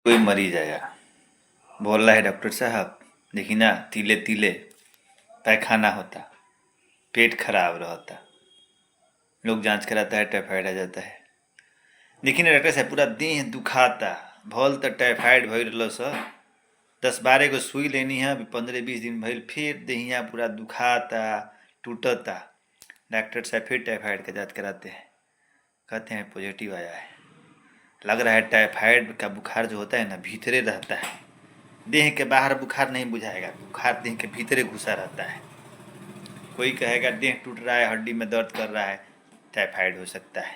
कोई मरीज आया, बोल रहा है डॉक्टर साहब देखिए ना, तीले तीले पैखाना होता, पेट खराब रहता। लोग जांच कराता है, टाइफाइड आ जाता है। देखिए ना डॉक्टर साहब, पूरा देह दुखाता, भल तो टाइफाइड भइल रहलो सर। 10-12 गो सुई लेनी है, अभी 15-20 दिन भइल, फिर देहिया पूरा दुखाता, टूटता। डॉक्टर साहब फिर टाइफाइड का जांच कराते हैं, कहते हैं पॉजिटिव आया है। लग रहा है टाइफाइड का बुखार जो होता है ना, भीतरे रहता है। देह के बाहर बुखार नहीं बुझाएगा, बुखार देह के भीतरे घुसा रहता है। कोई कहेगा देह टूट रहा है, हड्डी में दर्द कर रहा है, टाइफाइड हो सकता है।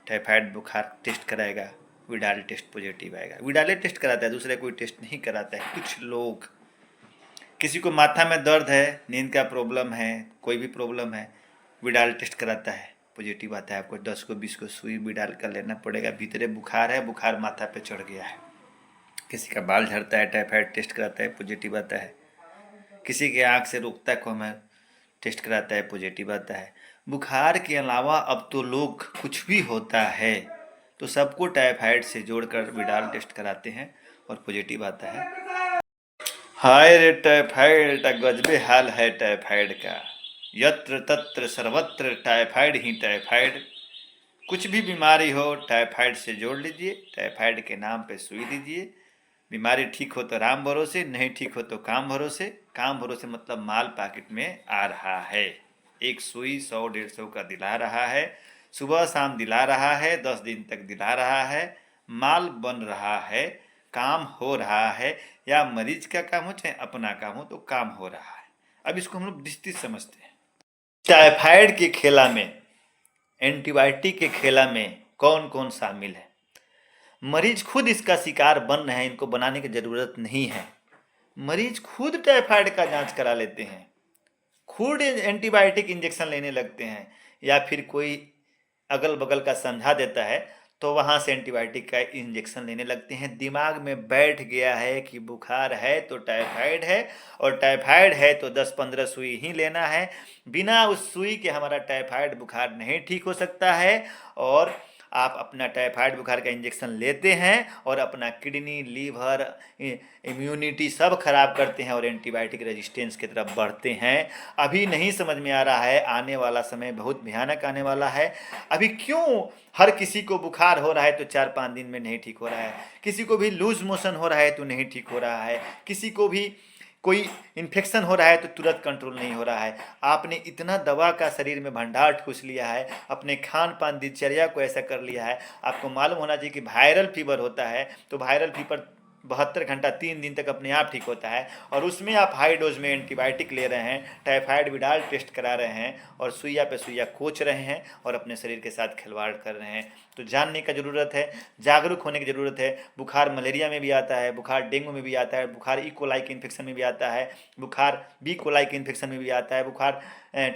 टाइफाइड बुखार टेस्ट कराएगा, विडाल टेस्ट पॉजिटिव आएगा। विडाले टेस्ट कराता है, दूसरे कोई टेस्ट नहीं कराता है। कुछ लोग, किसी को माथा में दर्द है, नींद का प्रॉब्लम है, कोई भी प्रॉब्लम है, विडाल टेस्ट कराता है, पॉजिटिव आता है। आपको 10 को 20 को सुई विडाल का लेना पड़ेगा। भीतरे बुखार है, बुखार माथा पे चढ़ गया है। किसी का बाल झड़ता है, टाइफाइड टेस्ट कराता है, पॉजिटिव आता है। किसी के आँख से रुकता है कोहमा, टेस्ट कराता है, पॉजिटिव आता है। बुखार के अलावा अब तो लोग कुछ भी होता है तो सबको टाइफाइड से जोड़कर विडाल टेस्ट कराते हैं और पॉजिटिव आता है। हाय रे टाइफाइड का गजबे हाल है टाइफाइड का। यत्र तत्र सर्वत्र टाइफाइड ही टाइफाइड। कुछ भी बीमारी हो टाइफाइड से जोड़ लीजिए, टाइफाइड के नाम पे सुई दीजिए। बीमारी ठीक हो तो राम भरोसे, नहीं ठीक हो तो काम भरोसे। काम भरोसे मतलब माल पॉकेट में आ रहा है। एक सुई 100-150 का दिला रहा है, सुबह शाम दिला रहा है, 10 दिन तक दिला रहा है, माल बन रहा है, काम हो रहा है। या मरीज का काम हो चाहे अपना काम हो, तो काम हो रहा है। अब इसको हम लोग विस्तृत समझते हैं। टाइफाइड के खेला में, एंटीबायोटिक के खेला में कौन कौन शामिल है? मरीज खुद इसका शिकार बन रहे हैं, इनको बनाने की जरूरत नहीं है। मरीज खुद टाइफाइड का जांच करा लेते हैं, खुद एंटीबायोटिक इंजेक्शन लेने लगते हैं, या फिर कोई अगल बगल का समझा देता है तो वहाँ से एंटीबायोटिक का इंजेक्शन लेने लगते हैं। दिमाग में बैठ गया है कि बुखार है तो टाइफाइड है, और टाइफाइड है तो 10-15 सुई ही लेना है। बिना उस सुई के हमारा टाइफाइड बुखार नहीं ठीक हो सकता है। और आप अपना टाइफाइड बुखार का इंजेक्शन लेते हैं और अपना किडनी, लीवर, इम्यूनिटी सब खराब करते हैं और एंटीबायोटिक रेजिस्टेंस की तरफ बढ़ते हैं। अभी नहीं समझ में आ रहा है, आने वाला समय बहुत भयानक आने वाला है। अभी क्यों हर किसी को बुखार हो रहा है तो 4-5 दिन में नहीं ठीक हो रहा है, किसी को भी लूज मोशन हो रहा है तो नहीं ठीक हो रहा है, किसी को भी कोई इन्फेक्शन हो रहा है तो तुरंत कंट्रोल नहीं हो रहा है। आपने इतना दवा का शरीर में भंडार ठूस लिया है, अपने खान पान दिनचर्या को ऐसा कर लिया है। आपको मालूम होना चाहिए कि वायरल फीवर होता है तो वायरल फीवर 72 घंटा 3 दिन तक अपने आप ठीक होता है, और उसमें आप हाई डोज में एंटीबायोटिक ले रहे हैं, टाइफाइड विडाल टेस्ट करा रहे हैं और सुइया पे सुइया कोच रहे हैं और अपने शरीर के साथ खिलवाड़ कर रहे हैं। तो जानने का ज़रूरत है, जागरूक होने की ज़रूरत है। बुखार मलेरिया में भी आता है, बुखार डेंगू में भी आता है, बुखार ई कोलाई के इन्फेक्शन में भी आता है, बुखार बी कोलाई के इन्फेक्शन में भी आता है, बुखार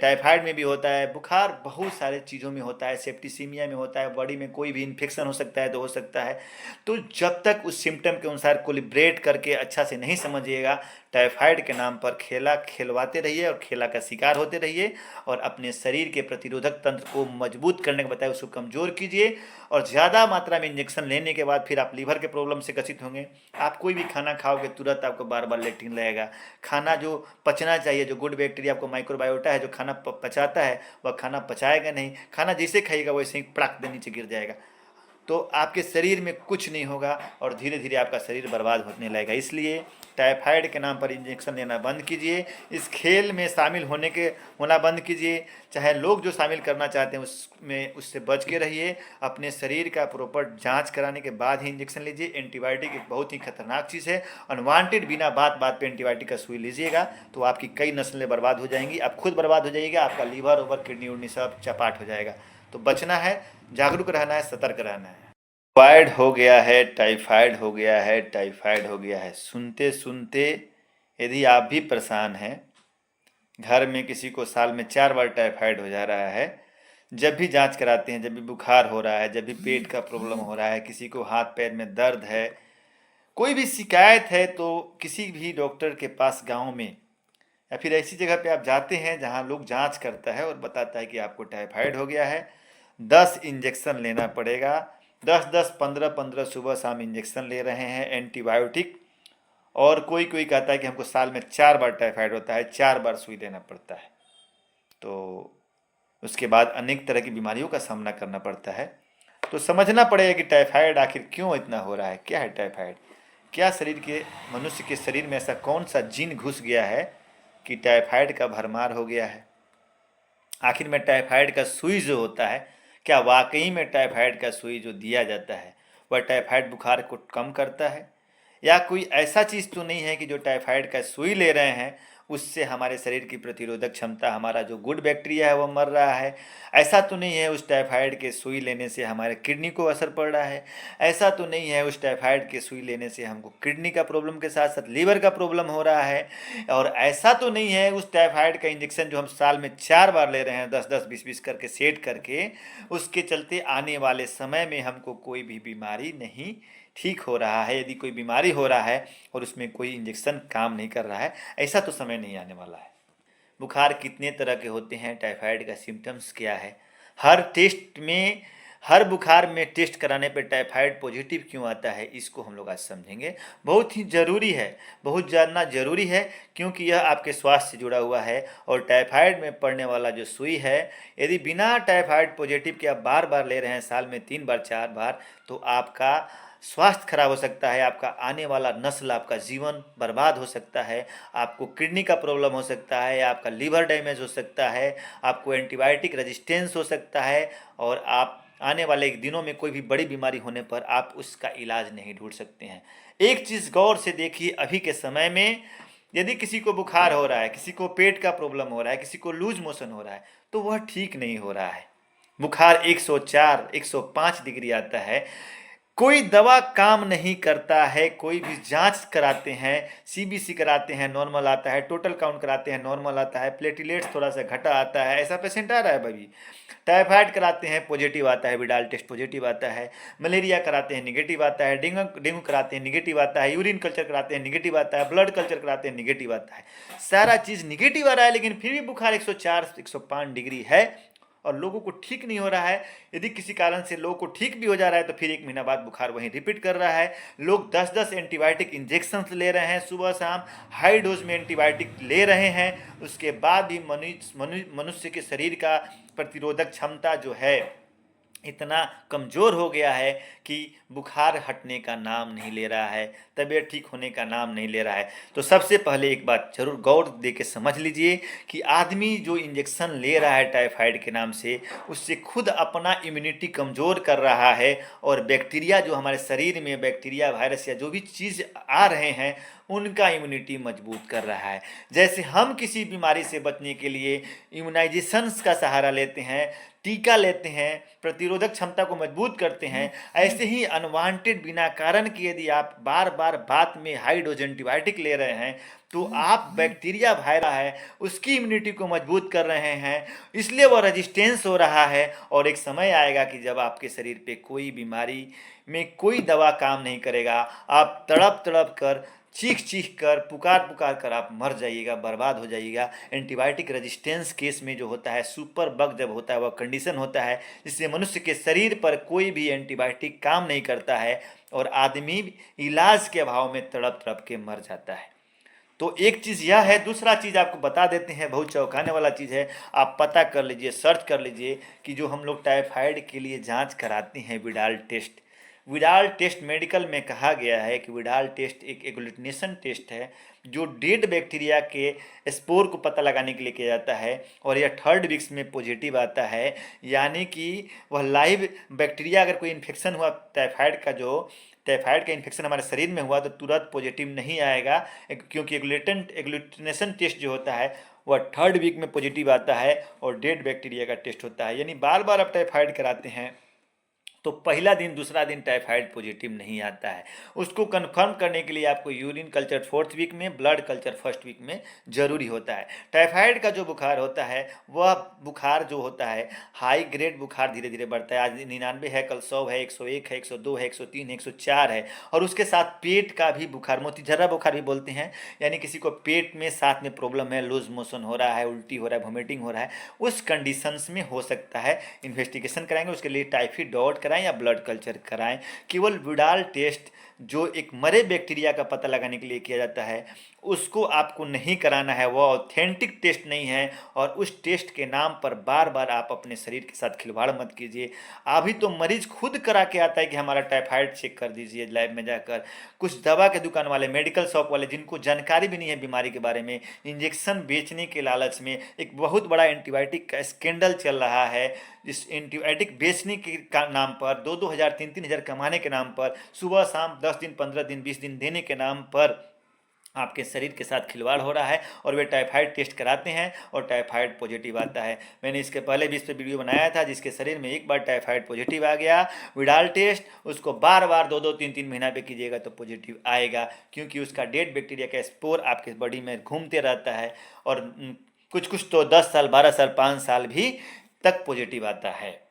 टाइफाइड में भी होता है, बुखार बहुत सारे चीज़ों में होता है, सेप्टिसीमिया में होता है, बॉडी में कोई भी इन्फेक्शन हो सकता है तो हो सकता है। तो जब तक उस सिम्टम के अनुसार कोलिब्रेट करके अच्छा से नहीं समझिएगा, टाइफाइड के नाम पर खेला खेलवाते रहिए और खेला का शिकार होते रहिए, और अपने शरीर के प्रतिरोधक तंत्र को मजबूत करने के बताए उसको कमज़ोर कीजिए। और ज़्यादा मात्रा में इंजेक्शन लेने के बाद फिर आप लीवर के प्रॉब्लम से ग्रसित होंगे। आप कोई भी खाना खाओगे तुरंत आपको बार बार लेट्रिन लगेगा। खाना जो पचना चाहिए, जो गुड बैक्टीरिया आपको माइक्रोबायोटा है जो खाना पचाता है, वह खाना पचाएगा नहीं। खाना जैसे खाइएगा वैसे ही पड़ाक दे नीचे गिर जाएगा, तो आपके शरीर में कुछ नहीं होगा और धीरे धीरे आपका शरीर बर्बाद होने लगेगा। इसलिए टाइफाइड के नाम पर इंजेक्शन लेना बंद कीजिए, इस खेल में शामिल होना बंद कीजिए। चाहे लोग जो शामिल करना चाहते हैं उसमें उससे बच के रहिए। अपने शरीर का प्रॉपर जांच कराने के बाद ही इंजेक्शन लीजिए। एंटीबायोटिक एक बहुत ही खतरनाक चीज़ है, अनवांटेड बिना बात बात पे एंटीबायोटिक का सुई लीजिएगा तो आपकी कई नस्लें बर्बाद हो जाएंगी, आप खुद बर्बाद हो जाइएगा, आपका लीवर ओवर किडनी उडनी सब चपाट हो जाएगा। तो बचना है, जागरूक रहना है, सतर्क रहना है। टाइफाइड हो गया है, टाइफाइड हो गया है, टाइफाइड हो गया है, सुनते सुनते यदि आप भी परेशान हैं, घर में किसी को साल में 4 बार टाइफाइड हो जा रहा है, जब भी जांच कराते हैं, जब भी बुखार हो रहा है, जब भी पेट का प्रॉब्लम हो रहा है, किसी को हाथ पैर में दर्द है, कोई भी शिकायत है, तो किसी भी डॉक्टर के पास गांव में या फिर ऐसी जगह पे आप जाते हैं जहां लोग जांच करता है और बताता है कि आपको टाइफाइड हो गया है, 10 इंजेक्शन लेना पड़ेगा, 10-10, 15-15 सुबह शाम इंजेक्शन ले रहे हैं एंटीबायोटिक। और कोई कोई कहता है कि हमको साल में 4 बार टाइफाइड होता है, 4 बार सुई लेना पड़ता है। तो उसके बाद अनेक तरह की बीमारियों का सामना करना पड़ता है। तो समझना पड़ेगा कि टाइफाइड आखिर क्यों इतना हो रहा है, क्या है टाइफाइड, क्या शरीर के मनुष्य के शरीर में ऐसा कौन सा जीन घुस गया है कि टाइफाइड का भरमार हो गया है। आखिर में टाइफाइड का सुई जो होता है, क्या वाकई में टाइफाइड का सुई जो दिया जाता है वह टाइफाइड बुखार को कम करता है, या कोई ऐसा चीज़ तो नहीं है कि जो टाइफाइड का सुई ले रहे हैं उससे हमारे शरीर की प्रतिरोधक क्षमता, हमारा जो गुड बैक्टीरिया है वो मर रहा है। ऐसा तो नहीं है उस टाइफाइड के सुई लेने से हमारे किडनी को असर पड़ रहा है। ऐसा तो नहीं है उस टाइफाइड के सुई लेने से हमको किडनी का प्रॉब्लम के साथ साथ लीवर का प्रॉब्लम हो रहा है। और ऐसा तो नहीं है उस टाइफाइड का इंजेक्शन जो हम साल में 4 बार ले रहे हैं, 10-10, 20-20 करके सेट करके, उसके चलते आने वाले समय में हमको कोई भी बीमारी नहीं ठीक हो रहा है। यदि कोई बीमारी हो रहा है और उसमें कोई इंजेक्शन काम नहीं कर रहा है, ऐसा तो समय नहीं आने वाला है। बुखार कितने तरह के होते हैं, टाइफाइड का सिम्टम्स क्या है, हर टेस्ट में, हर बुखार में टेस्ट कराने पर टाइफाइड पॉजिटिव क्यों आता है, इसको हम लोग आज समझेंगे। बहुत ही ज़रूरी है, बहुत जानना ज़रूरी है, क्योंकि यह आपके स्वास्थ्य से जुड़ा हुआ है। और टाइफाइड में पड़ने वाला जो सुई है, यदि बिना टाइफाइड पॉजिटिव के आप बार बार ले रहे हैं, साल में 3 बार 4 बार, तो आपका स्वास्थ्य खराब हो सकता है, आपका आने वाला नस्ल, आपका जीवन बर्बाद हो सकता है, आपको किडनी का प्रॉब्लम हो सकता है, आपका लीवर डैमेज हो सकता है, आपको एंटीबायोटिक रेजिस्टेंस हो सकता है, और आप आने वाले दिनों में कोई भी बड़ी बीमारी होने पर आप उसका इलाज नहीं ढूंढ सकते हैं। एक चीज़ गौर से देखिए, अभी के समय में यदि किसी को बुखार हो रहा है, किसी को पेट का प्रॉब्लम हो रहा है, किसी को लूज मोशन हो रहा है, तो वह ठीक नहीं हो रहा है। बुखार 104, 105 डिग्री आता है, कोई दवा काम नहीं करता है, कोई भी जांच कराते हैं, सीबीसी कराते हैं नॉर्मल आता है, टोटल काउंट कराते हैं नॉर्मल आता है, प्लेटलेट्स थोड़ा सा घटा आता है, ऐसा पेशेंट आ रहा है भाई। टाइफाइड कराते हैं पॉजिटिव आता है, विडाल टेस्ट पॉजिटिव आता है, मलेरिया कराते हैं निगेटिव आता है, डेंगू कराते हैं निगेटिव आता है, यूरिन कल्चर कराते हैं निगेटिव आता है, ब्लड कल्चर कराते हैं निगेटिव आता है, सारा चीज़ निगेटिव आ रहा है, लेकिन फिर भी बुखार 104 105 डिग्री है और लोगों को ठीक नहीं हो रहा है। यदि किसी कारण से लोगों को ठीक भी हो जा रहा है तो फिर 1 महीना बाद बुखार वहीं रिपीट कर रहा है। लोग 10-10 एंटीबायोटिक इंजेक्शन ले रहे हैं, सुबह शाम हाई डोज में एंटीबायोटिक ले रहे हैं, उसके बाद भी मनुष्य के शरीर का प्रतिरोधक क्षमता जो है इतना कमज़ोर हो गया है कि बुखार हटने का नाम नहीं ले रहा है, तबीयत ठीक होने का नाम नहीं ले रहा है। तो सबसे पहले एक बात जरूर गौर दे के समझ लीजिए कि आदमी जो इंजेक्शन ले रहा है टाइफाइड के नाम से, उससे खुद अपना इम्यूनिटी कमज़ोर कर रहा है, और बैक्टीरिया जो हमारे शरीर में, बैक्टीरिया, वायरस या जो भी चीज़ आ रहे हैं, उनका इम्यूनिटी मजबूत कर रहा है। जैसे हम किसी बीमारी से बचने के लिए इम्यूनाइजेशंस का सहारा लेते हैं, टीका लेते हैं, प्रतिरोधक क्षमता को मजबूत करते हैं, ऐसे ही अनवांटेड बिना कारण के यदि आप बार बार बात में हाई डोज एंटीबायोटिक ले रहे हैं, तो आप बैक्टीरिया वायरस है उसकी इम्यूनिटी को मजबूत कर रहे हैं, इसलिए वो रेजिस्टेंस हो रहा है। और एक समय आएगा कि जब आपके शरीर पे कोई बीमारी में कोई दवा काम नहीं करेगा, आप तड़प तड़प कर, चीख चीख कर, पुकार पुकार कर आप मर जाइएगा, बर्बाद हो जाइएगा। एंटीबायोटिक रेजिस्टेंस केस में जो होता है, सुपर बग जब होता है, वह कंडीशन होता है जिससे मनुष्य के शरीर पर कोई भी एंटीबायोटिक काम नहीं करता है और आदमी इलाज के अभाव में तड़प तड़प के मर जाता है। तो एक चीज़ यह है। दूसरा चीज़ आपको बता देते हैं, बहुत चौंकाने वाला चीज़ है, आप पता कर लीजिए, सर्च कर लीजिए कि जो हम लोग टाइफाइड के लिए जांच कराते हैं Widal test, Widal test medical में कहा गया है कि विडाल टेस्ट एक एग्लूटिनेशन टेस्ट है जो डेड बैक्टीरिया के स्पोर को पता लगाने के लिए किया जाता है, और यह 3rd वीक्स में पॉजिटिव आता है। यानी कि वह लाइव बैक्टीरिया, अगर कोई इन्फेक्शन हुआ टाइफाइड का इन्फेक्शन हमारे शरीर में हुआ तो तुरंत पॉजिटिव नहीं आएगा, क्योंकि एग्लूटिनेशन टेस्ट जो होता है वह 3rd वीक में पॉजिटिव आता है और डेड बैक्टीरिया का टेस्ट होता है। यानी बार बार आप टाइफाइड कराते हैं तो पहला दिन दूसरा दिन टाइफाइड पॉजिटिव नहीं आता है। उसको कंफर्म करने के लिए आपको यूरिन कल्चर 4th वीक में, ब्लड कल्चर 1st वीक में जरूरी होता है। टाइफाइड का जो बुखार होता है वह बुखार जो होता है हाई ग्रेड बुखार धीरे धीरे बढ़ता है। आज 99 है, कल 100 है, 101 है, 102 है, 103 है, 104 है। और उसके साथ पेट का भी बुखार, मोतीझर्रा बुखार भी बोलते हैं, यानी किसी को पेट में साथ में प्रॉब्लम है, लूज मोशन हो रहा है, उल्टी हो रहा है, वोमिटिंग हो रहा है, उस कंडीशंस में हो सकता है। इन्वेस्टिगेशन कराएंगे, उसके लिए टाइफाइड डॉट कराएं या ब्लड कल्चर कराएं। केवल विडाल टेस्ट जो एक मरे बैक्टीरिया का पता लगाने के लिए किया जाता है उसको आपको नहीं कराना है, वो ऑथेंटिक टेस्ट नहीं है। और उस टेस्ट के नाम पर बार बार आप अपने शरीर के साथ खिलवाड़ मत कीजिए। अभी तो मरीज खुद करा के आता है कि हमारा टाइफाइड चेक कर दीजिए लैब में जाकर। कुछ दवा के दुकान वाले, मेडिकल शॉप वाले, जिनको जानकारी भी नहीं है बीमारी के बारे में, इंजेक्शन बेचने के लालच में एक बहुत बड़ा एंटीबायोटिक का स्कैंडल चल रहा है। इस एंटीबायोटिक बेचने के नाम पर 2-2 हज़ार 3-3 हज़ार कमाने के नाम पर, सुबह शाम 10 दिन 15 दिन 20 दिन देने के नाम पर आपके शरीर के साथ खिलवाड़ हो रहा है और वे टाइफाइड टेस्ट कराते हैं और टाइफाइड पॉजिटिव आता है। मैंने इसके पहले भी इस पर वीडियो बनाया था, जिसके शरीर में एक बार टाइफाइड पॉजिटिव आ गया, विडाल टेस्ट उसको बार बार 2-2 3-3 महीना पे कीजिएगा तो पॉजिटिव आएगा, क्योंकि उसका डेड बैक्टीरिया का स्पोर आपके बॉडी में घूमते रहता है और कुछ कुछ तो 10 साल 12 साल 5 साल भी तक पॉजिटिव आता है।